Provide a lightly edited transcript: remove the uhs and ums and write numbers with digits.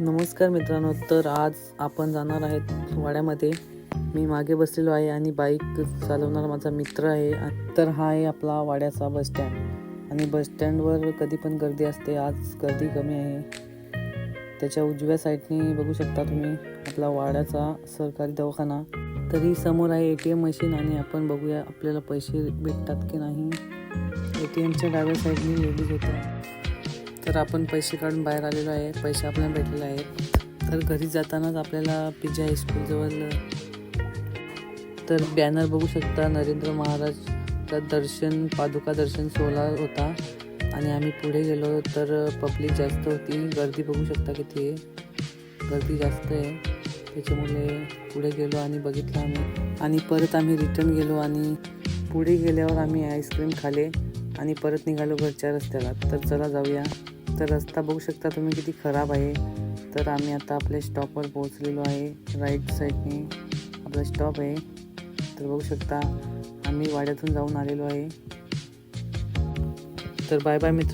नमस्कार मित्रांनो, तर आज आपण जाणार आहेत वाड्यामध्ये. मी मागे बसलेलो आहे आणि बाईक चालवणारा माझा मित्र आहे. तर हा आहे आपला वाड्याचा बस स्टँड आणि बस स्टँडवर कधी पण गर्दी असते. आज गर्दी कमी आहे. त्याच्या उजव्या साईडने बघू शकता तुम्ही आपला वाड्याचा सरकारी दवाखाना. तरी समोर आहे ATM मशीन आणि आपण बघूया आपल्याला पैसे भेटतात की नाही. ATMच्या डाव्या साईडने लेडीज होत्या. तर आपण पैसे काढून बाहेर आलेलो आहे. पैसे आपल्याला भेटलेले आहेत. तर घरी जातानाच आपल्याला पिझ्झा हायस्कूलजवळ तर बॅनर बघू शकता. नरेंद्र महाराजचा दर्शन, पादुका दर्शन सोहळा होता आणि आम्ही पुढे गेलो तर पब्लिक जास्त होती. गर्दी बघू शकता किती आहे, गर्दी जास्त आहे. त्याच्यामुळे पुढे गेलो आणि बघितलं आम्ही आणि परत आम्ही रिटर्न गेलो आणि पुढे गेल्यावर आम्ही आईस्क्रीम खाले आणि परत निघालो घरच्या रस्त्याला. तर चला जाऊया. तर रस्ता बघू शकता तुम्ही किती खराब आहे. तर आम्ही आता आपल्या स्टॉपवर पोहोचलेलो आहे. राईट साईडने आपला स्टॉप आहे. तर बघू शकता आम्ही वाड्यातून जाऊन आलेलो आहे. तर बाय बाय मित्रांनो.